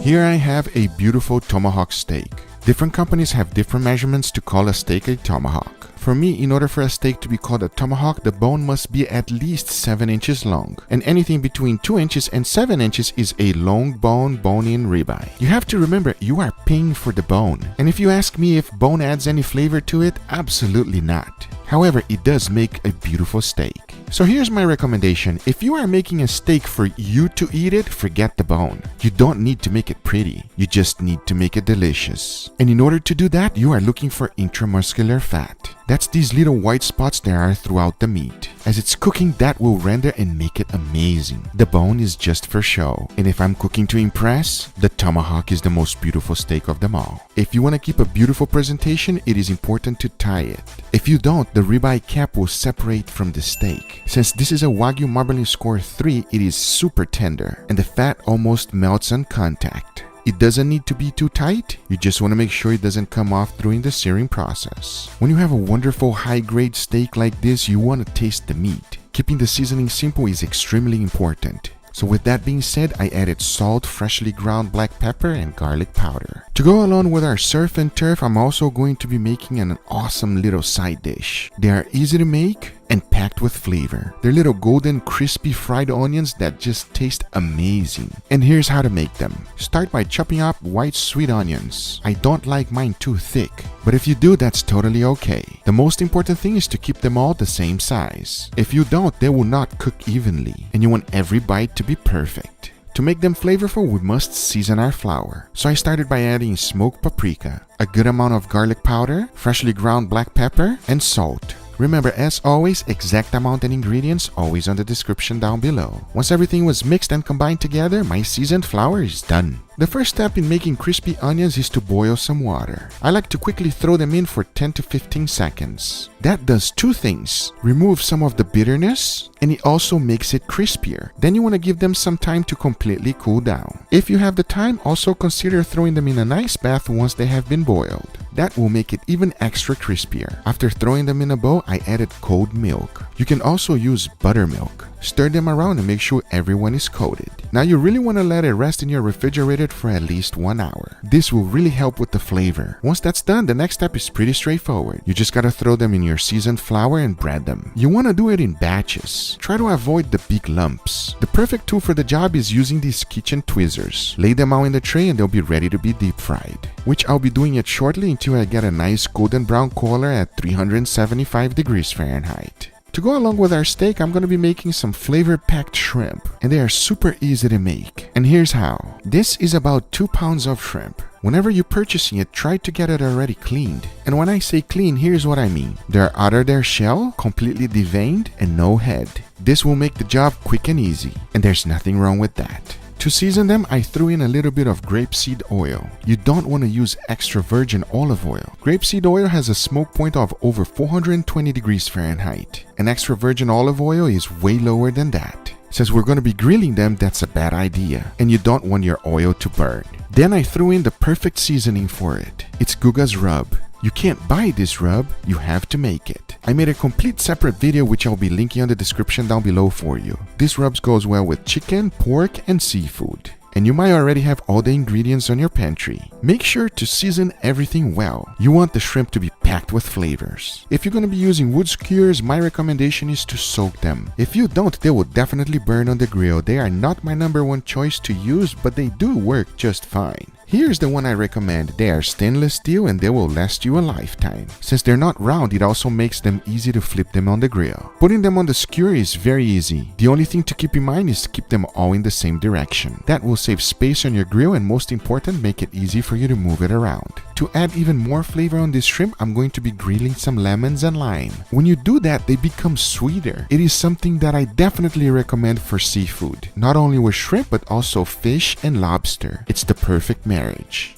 Here I have a beautiful tomahawk steak. Different companies have different measurements to call a steak a tomahawk. For me, in order for a steak to be called a tomahawk, the bone must be at least 7 inches long, and anything between 2 inches and 7 inches is a long bone-in ribeye. You have to remember, you are paying for the bone, and if you ask me if bone adds any flavor to it, absolutely not. However, it does make a beautiful steak. So here's my recommendation. If you are making a steak for you to eat it, forget the bone. You don't need to make it pretty. You just need to make it delicious. And in order to do that, you are looking for intramuscular fat. That's these little white spots there are throughout the meat. As it's cooking, that will render and make it amazing. The bone is just for show. And if I'm cooking to impress, the tomahawk is the most beautiful steak of them all. If you want to keep a beautiful presentation, it is important to tie it. If you don't, the ribeye cap will separate from the steak. Since this is a Wagyu Marbling Score 3, it is super tender, and the fat almost melts on contact. It doesn't need to be too tight, you just want to make sure it doesn't come off during the searing process. When you have a wonderful high-grade steak like this, you want to taste the meat. Keeping the seasoning simple is extremely important. So with that being said, I added salt, freshly ground black pepper, and garlic powder. To go along with our surf and turf, I'm also going to be making an awesome little side dish. They are easy to make and packed with flavor. They're little golden crispy fried onions that just taste amazing. And here's how to make them. Start by chopping up white sweet onions. I don't like mine too thick, but if you do, that's totally okay. The most important thing is to keep them all the same size. If you don't, they will not cook evenly, and you want every bite to be perfect. To make them flavorful, we must season our flour. So I started by adding smoked paprika, a good amount of garlic powder, freshly ground black pepper, and salt. Remember, as always, exact amount and ingredients always on the description down below. Once everything was mixed and combined together, my seasoned flour is done. The first step in making crispy onions is to boil some water. I like to quickly throw them in for 10 to 15 seconds. That does two things. Remove some of the bitterness, and it also makes it crispier. Then you want to give them some time to completely cool down. If you have the time, also consider throwing them in a nice bath once they have been boiled. That will make it even extra crispier. After throwing them in a bowl, I added cold milk. You can also use buttermilk. Stir them around and make sure everyone is coated. Now you really want to let it rest in your refrigerator for at least 1 hour. This will really help with the flavor. Once that's done, the next step is pretty straightforward. You just gotta throw them in your seasoned flour and bread them. You want to do it in batches. Try to avoid the big lumps. The perfect tool for the job is using these kitchen tweezers. Lay them out in the tray and they'll be ready to be deep fried, which I'll be doing it shortly until I get a nice golden brown color at 375 degrees Fahrenheit. To go along with our steak, I'm going to be making some flavor-packed shrimp, and they are super easy to make. And here's how. This is about 2 pounds of shrimp. Whenever you're purchasing it, try to get it already cleaned. And when I say clean, here's what I mean. They're out of their shell, completely deveined, and no head. This will make the job quick and easy, and there's nothing wrong with that. To season them, I threw in a little bit of grapeseed oil. You don't want to use extra virgin olive oil. Grapeseed oil has a smoke point of over 420 degrees Fahrenheit. And extra virgin olive oil is way lower than that. Since we're going to be grilling them, that's a bad idea, and you don't want your oil to burn. Then I threw in the perfect seasoning for it. It's Guga's rub. You can't buy this rub, you have to make it. I made a complete separate video which I'll be linking on the description down below for you. This rub goes well with chicken, pork, and seafood. And you might already have all the ingredients on your pantry. Make sure to season everything well. You want the shrimp to be packed with flavors. If you're going to be using wood skewers, my recommendation is to soak them. If you don't, they will definitely burn on the grill. They are not my #1 choice to use, but they do work just fine. Here's the one I recommend. They are stainless steel and they will last you a lifetime. Since they're not round, it also makes them easy to flip them on the grill. Putting them on the skewer is very easy. The only thing to keep in mind is to keep them all in the same direction. That will save space on your grill and, most important, make it easy for you to move it around. To add even more flavor on this shrimp, I'm going to be grilling some lemons and lime. When you do that, they become sweeter. It is something that I definitely recommend for seafood. Not only with shrimp, but also fish and lobster. It's the perfect marriage.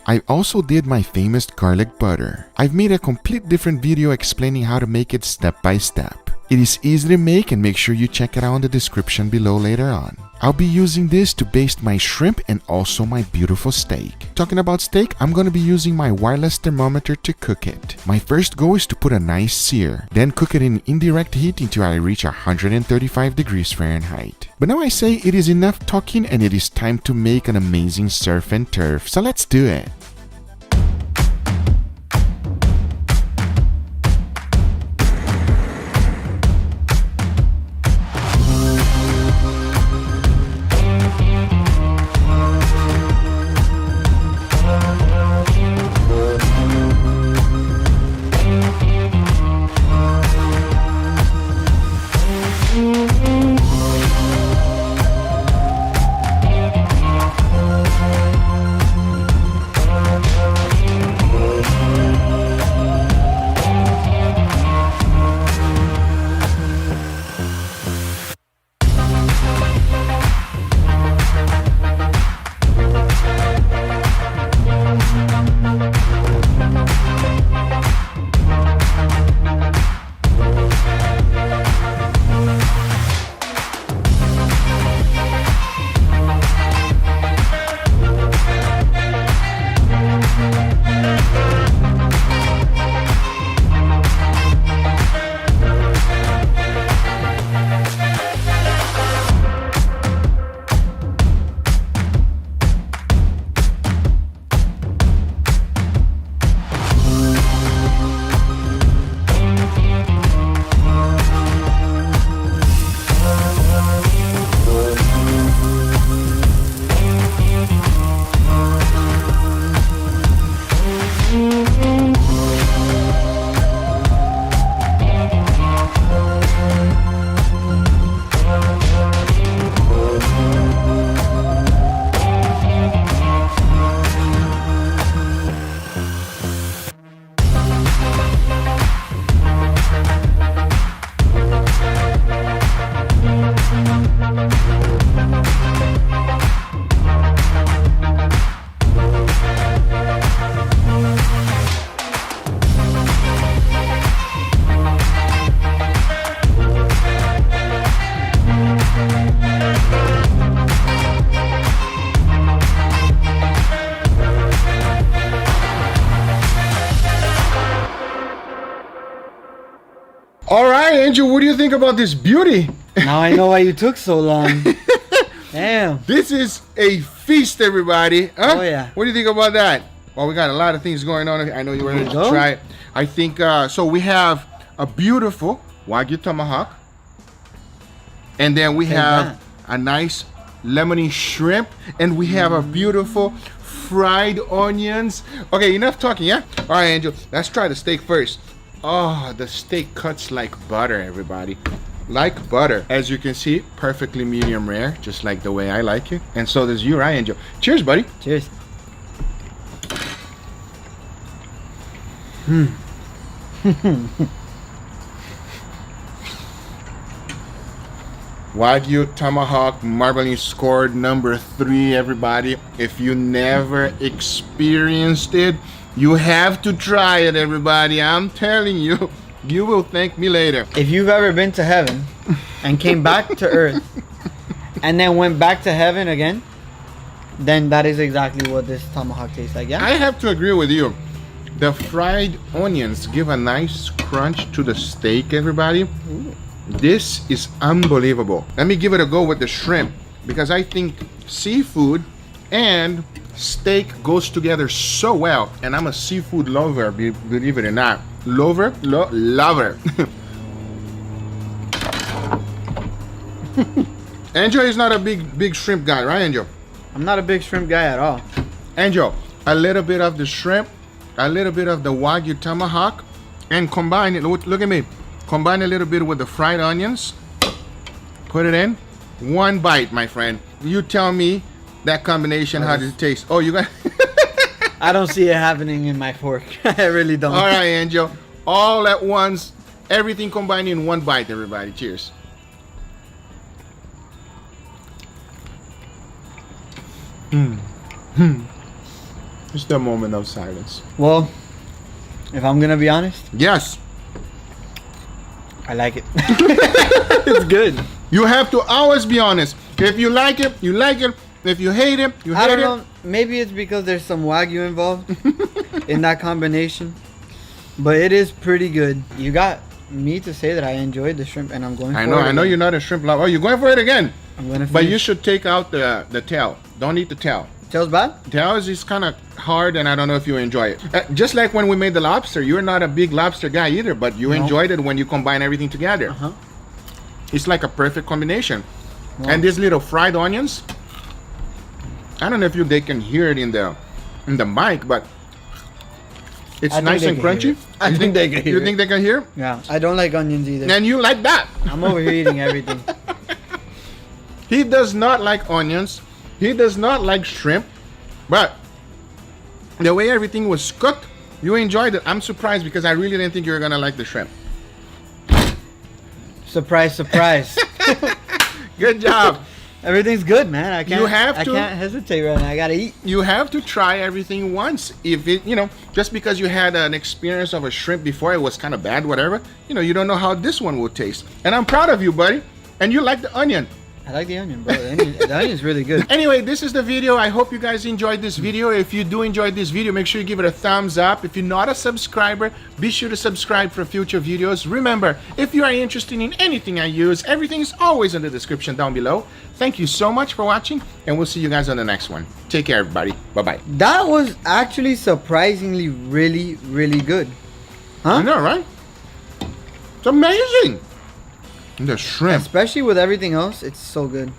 I also did my famous garlic butter. I've made a complete different video explaining how to make it step by step. It is easy to make, and make sure you check it out in the description below later on. I'll be using this to baste my shrimp and also my beautiful steak. Talking about steak, I'm going to be using my wireless thermometer to cook it. My first goal is to put a nice sear, then cook it in indirect heat until I reach 135 degrees Fahrenheit. But now I say it is enough talking and it is time to make an amazing surf and turf, so let's do it. All right, Angel, what do you think about this beauty? Now I know why you took so long. Damn. This is a feast, everybody. Huh? Oh, yeah. What do you think about that? Well, we got a lot of things going on. I know you were ready to try it. I think, so we have a beautiful Wagyu tomahawk. And then we have a nice lemony shrimp. And we have a beautiful fried onions. Okay, enough talking, yeah? All right, Angel, let's try the steak first. Oh, the steak cuts like butter, everybody. Like butter. As you can see, perfectly medium rare, just like the way I like it. And so does you, right, Angel? Cheers, buddy. Cheers. Wagyu Tomahawk Marbling scored number 3, everybody. If you never experienced it, you have to try it, everybody. I'm telling you, you will thank me later. If you've ever been to heaven and came back to earth and then went back to heaven again, then that is exactly what this tomahawk tastes like, yeah? I have to agree with you. The fried onions give a nice crunch to the steak, everybody. Ooh. This is unbelievable. Let me give it a go with the shrimp, because I think seafood and steak goes together so well, and I'm a seafood lover, believe it or not. Lover. Angel is not a big shrimp guy, right, Angel? I'm not a big shrimp guy at all. Angel, a little bit of the shrimp, a little bit of the Wagyu tomahawk, and combine it. Look at me. Combine a little bit with the fried onions. Put it in. One bite, my friend. You tell me that combination, how does it taste? Oh, you got... I don't see it happening in my fork. I really don't. All right, Angel. All at once. Everything combined in one bite, everybody. Cheers. Just a moment of silence. Well, if I'm gonna be honest, Yes. I like it. It's good. You have to always be honest. If you like it, you like it. If you hate it, you hate it. I don't know. Maybe it's because there's some Wagyu involved in that combination. But it is pretty good. You got me to say that I enjoyed the shrimp, and I'm going for it. I know you're not a shrimp lover. Oh, you're going for it again. I'm going to But you should take out the tail. Don't eat the tail. Tail's bad? Tail is kind of hard, and I don't know if you enjoy it. Just like when we made the lobster, you're not a big lobster guy either, but you enjoyed it when you combine everything together. Uh-huh. It's like a perfect combination. Wow. And these little fried onions, I don't know if they can hear it in the mic, but it's nice and crunchy. I think they can hear You think they can hear? Yeah. I don't like onions either. And you like that. I'm over here eating everything. He does not like onions. He does not like shrimp. But the way everything was cooked, you enjoyed it. I'm surprised because I really didn't think you were going to like the shrimp. Surprise, surprise. Good job. Everything's good, man. I can't hesitate right now. I gotta eat. You have to try everything once. If it, just because you had an experience of a shrimp before, it was kind of bad, whatever, you don't know how this one will taste. And I'm proud of you, buddy. And you like the onion. I like the onion, bro. The onion's really good. Anyway, this is the video. I hope you guys enjoyed this video. If you do enjoy this video, make sure you give it a thumbs up. If you're not a subscriber, be sure to subscribe for future videos. Remember, if you are interested in anything I use, everything is always in the description down below. Thank you so much for watching, and we'll see you guys on the next one. Take care, everybody. Bye-bye. That was actually surprisingly really, really good. Huh? I know, right? It's amazing. The shrimp. Especially with everything else, it's so good.